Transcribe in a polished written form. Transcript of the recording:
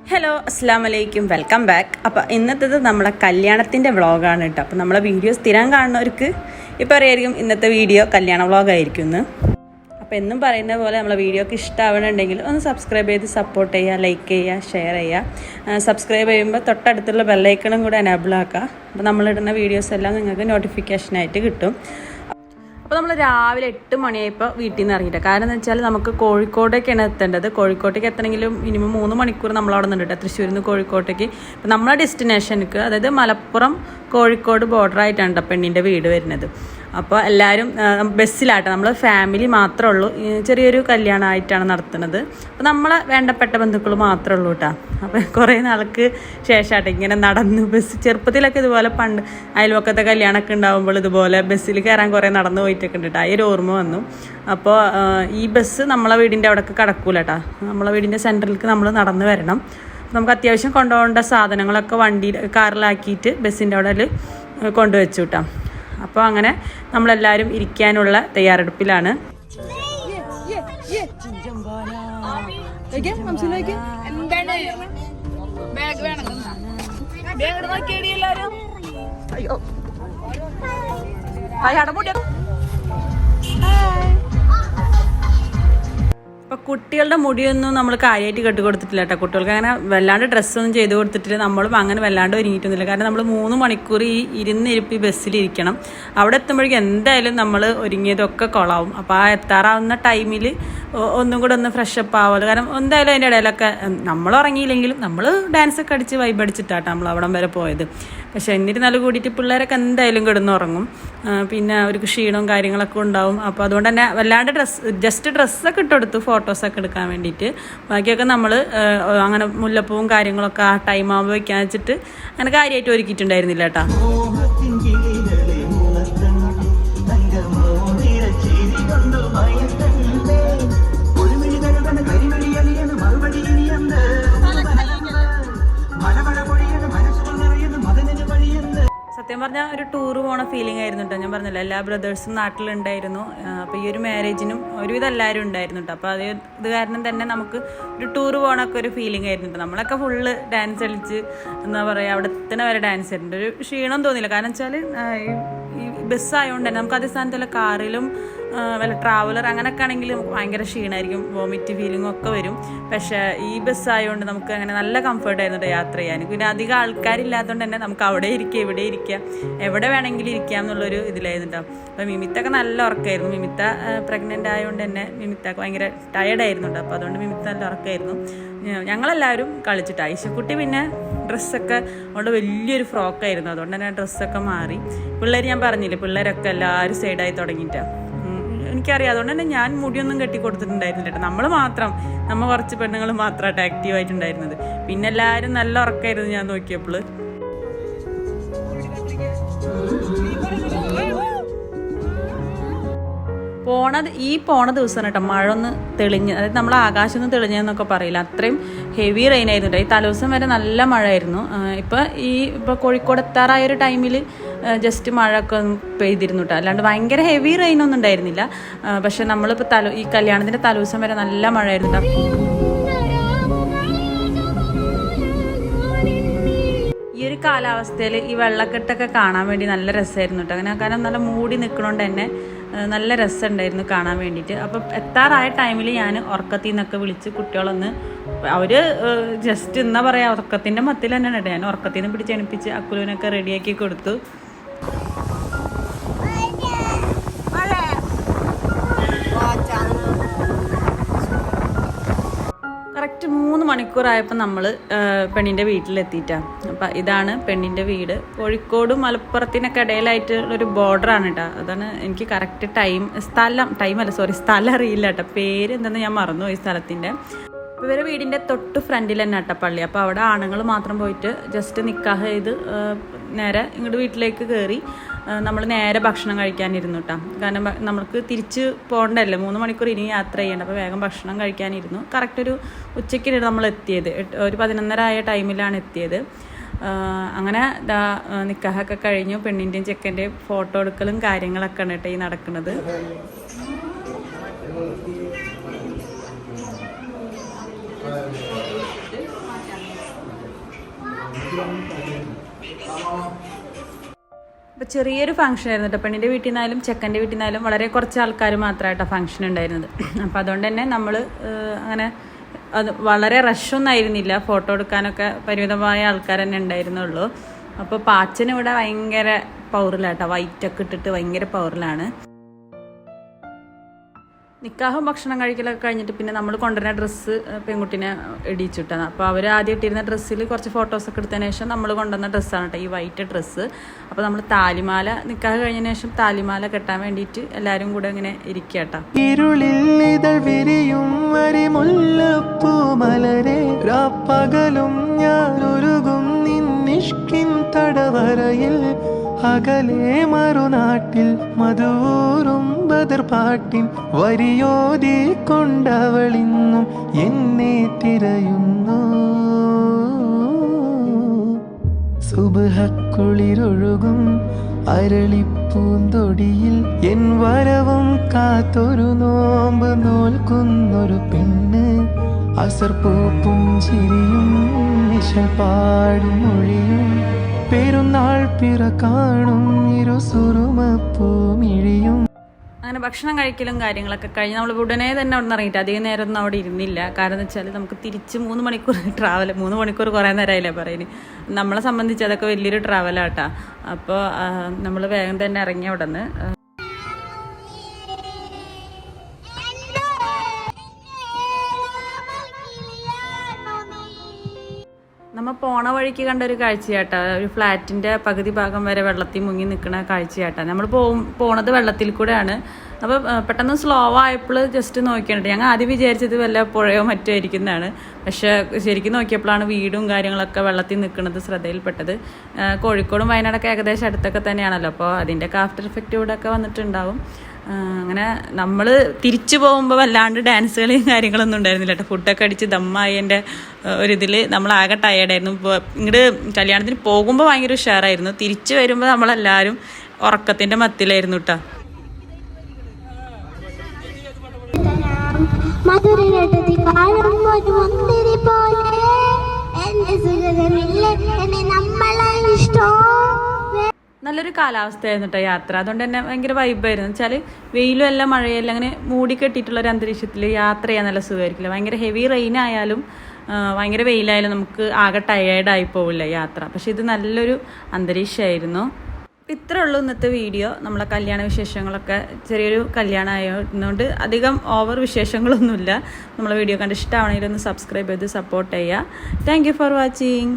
Hello അസ്സാം വലൈക്കും welcome back. അപ്പോൾ ഇന്നത്തേത് നമ്മളെ കല്യാണത്തിൻ്റെ വ്ളോഗാണ് കേട്ടോ. അപ്പോൾ നമ്മളെ വീഡിയോ സ്ഥിരം കാണുന്നവർക്ക് ഇപ്പോൾ അറിയായിരിക്കും ഇന്നത്തെ വീഡിയോ കല്യാണ വ്ളോഗായിരിക്കും ഇന്ന്. അപ്പോൾ എന്നും പറയുന്ന പോലെ നമ്മളെ വീഡിയോക്ക് ഇഷ്ടമാവണമെന്നുണ്ടെങ്കിൽ ഒന്ന് സബ്സ്ക്രൈബ് ചെയ്ത് സപ്പോർട്ട് ചെയ്യുക, ലൈക്ക് ചെയ്യുക, ഷെയർ ചെയ്യുക. സബ്സ്ക്രൈബ് ചെയ്യുമ്പോൾ തൊട്ടടുത്തുള്ള ബെല്ലൈക്കണും കൂടെ എനേബിൾ ആക്കുക. അപ്പോൾ നമ്മളിടുന്ന വീഡിയോസ് എല്ലാം നിങ്ങൾക്ക് നോട്ടിഫിക്കേഷനായിട്ട് കിട്ടും. അപ്പോൾ നമ്മൾ രാവിലെ 8 മണിയായപ്പോൾ വീട്ടിൽ നിന്ന് ഇറങ്ങിയിട്ട്, കാരണം എന്ന് വെച്ചാൽ നമുക്ക് കോഴിക്കോട്ടേക്കാണ് എത്തേണ്ടത്. കോഴിക്കോട്ടേക്ക് എത്തണമെങ്കിലും മിനിമം 3 മണിക്കൂർ നമ്മൾ അവിടെ നിന്നിട്ട് തൃശ്ശൂരിൽ നിന്ന് കോഴിക്കോട്ടേക്ക്. അപ്പോൾ നമ്മളെ ഡെസ്റ്റിനേഷനിക്ക്, അതായത് മലപ്പുറം കോഴിക്കോട് ബോർഡറായിട്ടാണ് പെണ്ണിൻ്റെ വീട് വരുന്നത്. അപ്പോൾ എല്ലാവരും ബസ്സിലാട്ടോ, നമ്മൾ ഫാമിലി മാത്രമേ ഉള്ളൂ. ചെറിയൊരു കല്യാണമായിട്ടാണ് നടത്തുന്നത്. അപ്പോൾ നമ്മളെ വേണ്ടപ്പെട്ട ബന്ധുക്കൾ മാത്രമേ ഉള്ളൂ കേട്ടോ. അപ്പോൾ കുറേ നാൾക്ക് ശേഷമായിട്ട് ഇങ്ങനെ നടന്ന് ബസ്, ചെറുപ്പത്തിലൊക്കെ ഇതുപോലെ പണ്ട് അയൽവക്കത്തെ കല്യാണമൊക്കെ ഉണ്ടാകുമ്പോൾ ഇതുപോലെ ബസ്സിൽ കയറാൻ കുറേ നടന്ന് പോയിട്ടൊക്കെ ഉണ്ട് കേട്ടോ. ആ ഒരു ഓർമ്മ വന്നു. അപ്പോൾ ഈ ബസ് നമ്മളെ വീടിൻ്റെ അവിടെയൊക്കെ കിടക്കൂല കേട്ടോ. നമ്മളെ വീടിൻ്റെ സെൻറ്ററിലേക്ക് നമ്മൾ നടന്ന് വരണം. നമുക്ക് അത്യാവശ്യം കൊണ്ടുപോകേണ്ട സാധനങ്ങളൊക്കെ കാറിലാക്കിയിട്ട് ബസ്സിൻ്റെ അവിടെ കൊണ്ടുവച്ചു കേട്ടോ. അപ്പോൾ അങ്ങനെ നമ്മളെല്ലാവരും ഇരിക്കാനുള്ള തയ്യാറെടുപ്പിലാണ്. അയ്യോ അപ്പോൾ കുട്ടികളുടെ മുടിയൊന്നും നമ്മൾ കാര്യമായിട്ട് കെട്ടിക്കൊടുത്തിട്ടില്ല കേട്ടോ. കുട്ടികൾക്ക് അങ്ങനെ വല്ലാണ്ട് ഡ്രസ്സൊന്നും ചെയ്ത് കൊടുത്തിട്ടില്ല. നമ്മളും അങ്ങനെ വല്ലാണ്ട് ഒരുങ്ങിയിട്ടൊന്നുമില്ല. കാരണം നമ്മൾ 3 മണിക്കൂർ ഈ ഇരുന്നിരിപ്പ് ഈ ബസ്സിലിരിക്കണം. അവിടെ എത്തുമ്പോഴേക്കും എന്തായാലും നമ്മൾ ഒരുങ്ങിയതൊക്കെ കൊളാവും. അപ്പോൾ ആ എത്താറാവുന്ന ടൈമിൽ ഒന്നും കൂടെ ഒന്ന് ഫ്രഷപ്പ് ആവുമല്ലോ. കാരണം എന്തായാലും അതിൻ്റെ ഇടയിലൊക്കെ നമ്മൾ ഉറങ്ങിയില്ലെങ്കിലും നമ്മൾ ഡാൻസൊക്കെ അടിച്ച് വൈബ് അടിച്ചിട്ടാട്ടോ നമ്മൾ അവിടം വരെ പോയത്. പക്ഷേ എന്നിരുന്നാലും കൂടിയിട്ട് പിള്ളേരൊക്കെ എന്തായാലും കിടന്നുറങ്ങും. പിന്നെ അവർക്ക് ക്ഷീണവും കാര്യങ്ങളൊക്കെ ഉണ്ടാവും. അപ്പോൾ അതുകൊണ്ട് തന്നെ വല്ലാണ്ട് ജസ്റ്റ് ഡ്രസ്സൊക്കെ ഇട്ടെടുത്തു ഫോട്ടോസൊക്കെ എടുക്കാൻ വേണ്ടിയിട്ട്. ബാക്കിയൊക്കെ നമ്മൾ അങ്ങനെ മുല്ലപ്പൂവും കാര്യങ്ങളൊക്കെ ആ ടൈം ആകുമ്പോൾ വയ്ക്കാൻ വെച്ചിട്ട് അങ്ങനെ കാര്യമായിട്ട് ഒരുക്കിയിട്ടുണ്ടായിരുന്നില്ല കേട്ടോ. സത്യം പറഞ്ഞാൽ ഒരു ടൂർ പോണ ഫീലിംഗ് ആയിരുന്നു കേട്ടോ. ഞാൻ പറഞ്ഞില്ല, എല്ലാ ബ്രദേഴ്സും നാട്ടിലുണ്ടായിരുന്നു. അപ്പോൾ ഈ ഒരു മാരേജിനും ഒരുവിധം എല്ലാവരും ഉണ്ടായിരുന്നു കേട്ടോ. അപ്പോൾ ഇത് കാരണം തന്നെ നമുക്ക് ഒരു ടൂർ പോകണമൊക്കെ ഒരു ഫീലിംഗ് ആയിരുന്നു കേട്ടോ. നമ്മളൊക്കെ ഫുള്ള് ഡാൻസ് കളിച്ച് എന്താ പറയുക, അവിടെ തന്നെ വരെ ഡാൻസ് ആയിട്ടുണ്ട്. ഒരു ക്ഷീണം തോന്നിയില്ല. കാരണം വെച്ചാൽ ഈ ബസ്സായതുകൊണ്ട് തന്നെ നമുക്ക് അതേ സ്ഥാനത്തുള്ള കാറിലും വല്ല ട്രാവലർ അങ്ങനെയൊക്കെ ആണെങ്കിൽ നമുക്ക് ഭയങ്കര ക്ഷീണമായിരിക്കും, വോമിറ്റ് ഫീലിംഗ് ഒക്കെ വരും. പക്ഷേ ഈ ബസ്സായതുകൊണ്ട് നമുക്ക് അങ്ങനെ നല്ല കംഫർട്ടായിരുന്നു യാത്ര ചെയ്യാൻ. പിന്നെ അധികം ആൾക്കാരില്ലാത്തതുകൊണ്ട് തന്നെ നമുക്ക് അവിടെ ഇരിക്കുക, ഇവിടെ ഇരിക്കുക, എവിടെ വേണമെങ്കിലും ഇരിക്കാം എന്നുള്ളൊരു ഇതിലായിരുന്നു കേട്ടോ. അപ്പോൾ മിമിത്തൊക്കെ നല്ല ഉറക്കമായിരുന്നു. മിമിത്ത പ്രഗ്നൻ്റ് ആയതുകൊണ്ട് തന്നെ മിമിത്തൊക്കെ ഭയങ്കര ടയർഡായിരുന്നു കേട്ടോ. അപ്പോൾ അതുകൊണ്ട് മിമിത്ത നല്ല ഉറക്കമായിരുന്നു. ഞങ്ങളെല്ലാവരും കളിച്ചിട്ട്, ഐശക്കുട്ടി പിന്നെ ഡ്രസ്സൊക്കെ അതുകൊണ്ട് വലിയൊരു ഫ്രോക്കായിരുന്നു. അതുകൊണ്ട് തന്നെ ഡ്രസ്സൊക്കെ മാറി. പിള്ളേർ ഞാൻ പറഞ്ഞില്ലേ, പിള്ളേരൊക്കെ എല്ലാവരും സൈഡായി തുടങ്ങിയിട്ടാണ്. എനിക്കറിയാം. അതുകൊണ്ട് തന്നെ ഞാൻ മുടിയൊന്നും കെട്ടിക്കൊടുത്തിട്ടുണ്ടായിരുന്നില്ല കേട്ടോ. നമ്മൾ കുറച്ച് പെണ്ണുങ്ങൾ മാത്രമായിട്ട് ആക്റ്റീവായിട്ടുണ്ടായിരുന്നത്. പിന്നെ എല്ലാവരും നല്ല ഉറക്കമായിരുന്നു ഞാൻ നോക്കിയപ്പോൾ. പോണ ദിവസം കേട്ടോ മഴ ഒന്ന് തെളിഞ്ഞ്, അതായത് നമ്മൾ ആകാശം ഒന്ന് തെളിഞ്ഞെന്നൊക്കെ പറയില്ല, അത്രയും ഹെവി റെയിൻ ആയിരുന്നു കേട്ടോ. ഈ തലേദിവസം വരെ നല്ല മഴ ആയിരുന്നു. ഇപ്പോൾ കോഴിക്കോട് എത്താറായ ഒരു ടൈമിൽ ജസ്റ്റ് മഴയൊക്കെ പെയ്തിരുന്നു കേട്ടോ. അല്ലാണ്ട് ഭയങ്കര ഹെവി റെയിൻ ഒന്നും ഉണ്ടായിരുന്നില്ല. പക്ഷെ നമ്മളിപ്പോൾ ഈ കല്യാണത്തിൻ്റെ തലേദിവസം വരെ നല്ല മഴ ആയിരുന്നു കേട്ടോ. ഈ ഒരു കാലാവസ്ഥയിൽ ഈ വെള്ളക്കെട്ടൊക്കെ കാണാൻ വേണ്ടി നല്ല രസമായിരുന്നു കേട്ടോ. അങ്ങനെ കാരണം നല്ല മൂടി നിൽക്കണോണ്ട് തന്നെ നല്ല രസമുണ്ടായിരുന്നു കാണാൻ വേണ്ടിയിട്ട്. അപ്പം എത്താറായ ടൈമിൽ ഞാൻ ഉറക്കത്തിൽ നിന്നൊക്കെ വിളിച്ച് കുട്ടികളൊന്ന്, അവർ ജസ്റ്റ് എന്താ പറയുക, ഉറക്കത്തിൻ്റെ മത്തിൽ തന്നെയാണ് കേട്ടോ. ഞാൻ ഉറക്കത്തിൽ നിന്ന് പിടിച്ച് എണിപ്പിച്ച് അക്കുലുവിനൊക്കെ റെഡിയാക്കി കൊടുത്തു. കറക്റ്റ് 3 മണിക്കൂറായപ്പോൾ നമ്മൾ പെണ്ണിൻ്റെ വീട്ടിലെത്തിയിട്ടാണ്. അപ്പം ഇതാണ് പെണ്ണിൻ്റെ വീട്. കോഴിക്കോട് മലപ്പുറത്തിനൊക്കെ ഇടയിലായിട്ടുള്ളൊരു ബോർഡറാണ് കേട്ടോ. അതാണ് എനിക്ക് കറക്റ്റ് സ്ഥലം അറിയില്ല കേട്ടോ. പേര് എന്തെന്ന് ഞാൻ മറന്നു ഈ സ്ഥലത്തിൻ്റെ. ഇവരെ വീടിൻ്റെ തൊട്ട് ഫ്രണ്ടിൽ തന്നെ കേട്ടോ പള്ളി. അപ്പോൾ അവിടെ ആണുങ്ങൾ മാത്രം പോയിട്ട് ജസ്റ്റ് നിക്കാഹ് ചെയ്ത് നേരെ ഇങ്ങോട്ട് വീട്ടിലേക്ക് കയറി നമ്മൾ നേരെ ഭക്ഷണം കഴിക്കാനിരുന്നു കേട്ടോ. കാരണം നമുക്ക് തിരിച്ച് പോകണ്ടല്ലേ, 3 മണിക്കൂർ ഇനി യാത്ര ചെയ്യണ്ട. അപ്പോൾ വേഗം ഭക്ഷണം കഴിക്കാനിരുന്നു. കറക്റ്റ് ഒരു ഉച്ചയ്ക്കാണ് നമ്മൾ എത്തിയത്. ഒരു 11:30 ആയ ടൈമിലാണ് എത്തിയത്. അങ്ങനെ നിക്കാഹൊക്കെ കഴിഞ്ഞു. പെണ്ണിൻ്റെയും ചെക്കൻ്റെയും ഫോട്ടോ എടുക്കലും കാര്യങ്ങളൊക്കെയാണ് കേട്ടോ ഈ നടക്കുന്നത്. അപ്പോൾ ചെറിയൊരു ഫംഗ്ഷൻ ആയിരുന്നു കേട്ടോ. പെണ്ണിൻ്റെ വീട്ടിൽ നിന്നാലും ചെക്കൻ്റെ വീട്ടിൽ നിന്നാലും വളരെ കുറച്ച് ആൾക്കാർ മാത്രമായിട്ടാണ് ഫംഗ്ഷൻ ഉണ്ടായിരുന്നത്. അപ്പോൾ അതുകൊണ്ട് തന്നെ നമ്മൾ അങ്ങനെ അത് വളരെ റഷൊന്നും ആയിരുന്നില്ല. ഫോട്ടോ എടുക്കാനൊക്കെ പരിമിതമായ ആൾക്കാർ തന്നെ ഉണ്ടായിരുന്നുള്ളൂ. അപ്പോൾ പാച്ചനിവിടെ ഭയങ്കര പവറിലാട്ടോ, വൈറ്റൊക്കെ ഇട്ടിട്ട് ഭയങ്കര പവറിലാണ്. നിക്കാഹും ഭക്ഷണം കഴിക്കലൊക്കെ കഴിഞ്ഞിട്ട് പിന്നെ നമ്മൾ കൊണ്ടുവരുന്ന ഡ്രസ്സ് പെൺകുട്ടീനെ ഇടിച്ചിട്ടാണ്. അപ്പോൾ അവർ ആദ്യം ഇട്ടിരുന്ന ഡ്രസ്സിൽ കുറച്ച് ഫോട്ടോസൊക്കെ എടുത്തതിന് ശേഷം നമ്മൾ കൊണ്ടുവന്ന ഡ്രസ്സാണ് കേട്ടോ ഈ വൈറ്റ് ഡ്രസ്സ്. അപ്പോൾ നമ്മൾ താലിമാല, നിക്കാഹ് കഴിഞ്ഞതിന് ശേഷം താലിമാല കെട്ടാൻ വേണ്ടിയിട്ട് എല്ലാവരും കൂടെ ഇങ്ങനെ ഇരിക്കുക കേട്ടോ. അകലെ മറുനാട്ടിൽ മധുറും ബദർപാട്ടിൻ വരിയോതി കൊണ്ടവളിന്നും എന്നെ തിരയുന്നു. സുബ്ഹക്കുളിരൊഴുകും അരളിപ്പൂന്തൊടിയിൽ എൻ വരവും കാത്തൊരു നോമ്പ് നോൽക്കുന്നൊരു പെണ്ണ്. അസർപ്പൂപ്പും ചിരിയും നിശൽ പാടും മൊഴിയും പെരുന്നാൾ പിറ കാണും ഇരുസുറുമപ്പൂമിഴിയും. അങ്ങനെ ഭക്ഷണം കഴിക്കലും കാര്യങ്ങളൊക്കെ കഴിഞ്ഞ് നമ്മൾ ഉടനെ തന്നെ അവിടെ നിന്ന് ഇറങ്ങിയിട്ട് അധികം നേരം ഒന്നും അവിടെ ഇരുന്നില്ല. കാരണം എന്ന് വെച്ചാൽ നമുക്ക് തിരിച്ച് 3 മണിക്കൂർ ട്രാവൽ, 3 മണിക്കൂർ കുറേ നേരമായില്ലേ പറയുന്നത്. നമ്മളെ സംബന്ധിച്ച് അതൊക്കെ വലിയൊരു ട്രാവലാട്ടാ. അപ്പോൾ നമ്മൾ വേഗം തന്നെ ഇറങ്ങി അവിടെ നിന്ന്. നമ്മൾ പോണ വഴിക്ക് കണ്ട ഒരു കാഴ്ചയാട്ടാ, ഒരു ഫ്ലാറ്റിൻ്റെ പകുതി ഭാഗം വരെ വെള്ളത്തിൽ മുങ്ങി നിൽക്കുന്ന കാഴ്ചയാട്ടാ. നമ്മൾ പോണത് വെള്ളത്തിൽ കൂടെയാണ്. അപ്പോൾ പെട്ടെന്ന് സ്ലോ ആയപ്പോൾ ജസ്റ്റ് നോക്കിയിട്ട് ഞങ്ങൾ ആദ്യം വിചാരിച്ചത് വല്ല പുഴയോ മറ്റോ ഇരിക്കുന്നതാണ്. പക്ഷേ ശരിക്കും നോക്കിയപ്പോഴാണ് വീടും കാര്യങ്ങളൊക്കെ വെള്ളത്തിൽ നിൽക്കുന്നത് ശ്രദ്ധയിൽപ്പെട്ടത്. കോഴിക്കോടും വയനാടൊക്കെ ഏകദേശം അടുത്തൊക്കെ തന്നെയാണല്ലോ. അപ്പോൾ അതിൻ്റെയൊക്കെ ആഫ്റ്റർ എഫക്റ്റ് ഇവിടെ ഒക്കെ വന്നിട്ടുണ്ടാവും. അങ്ങനെ നമ്മൾ തിരിച്ചു പോകുമ്പോൾ വല്ലാണ്ട് ഡാൻസ് കളിയും കാര്യങ്ങളൊന്നും ഉണ്ടായിരുന്നില്ല കേട്ടോ. ഫുഡൊക്കെ അടിച്ച് ദമ്മായതിൻ്റെ ഒരിതിൽ നമ്മളാകെ ടയേർഡായിരുന്നു. ഇപ്പോൾ ഇങ്ങോട്ട് കല്യാണത്തിന് പോകുമ്പോൾ ഭയങ്കര ഉഷാറായിരുന്നു. തിരിച്ചു വരുമ്പോൾ നമ്മളെല്ലാവരും ഉറക്കത്തിൻ്റെ മത്തിലായിരുന്നു കേട്ടോ. നല്ലൊരു കാലാവസ്ഥയായിരുന്നു കേട്ടോ യാത്ര. അതുകൊണ്ട് തന്നെ ഭയങ്കര വൈബായിരുന്നു. വെച്ചാൽ വെയിലും എല്ലാം മഴയെല്ലാം അങ്ങനെ മൂടിക്കെട്ടിയിട്ടുള്ളൊരു അന്തരീക്ഷത്തിൽ യാത്ര ചെയ്യാൻ നല്ല സുഖമായിരിക്കില്ല. ഭയങ്കര ഹെവി റെയിൻ ആയാലും ഭയങ്കര വെയിലായാലും നമുക്ക് ആകെ ടയേർഡായി പോവില്ല യാത്ര. പക്ഷെ ഇത് നല്ലൊരു അന്തരീക്ഷമായിരുന്നു. ഇത്രേ ഉള്ളൂ ഇന്നത്തെ വീഡിയോ. നമ്മളെ കല്യാണ വിശേഷങ്ങളൊക്കെ, ചെറിയൊരു കല്യാണം ആയതുകൊണ്ട് അധികം ഓവർ വിശേഷങ്ങളൊന്നുമില്ല. നമ്മളെ വീഡിയോ കണ്ട് ഇഷ്ടമാണെങ്കിൽ ഒന്ന് സബ്സ്ക്രൈബ് ചെയ്ത് സപ്പോർട്ട് ചെയ്യുക. Thank you for watching.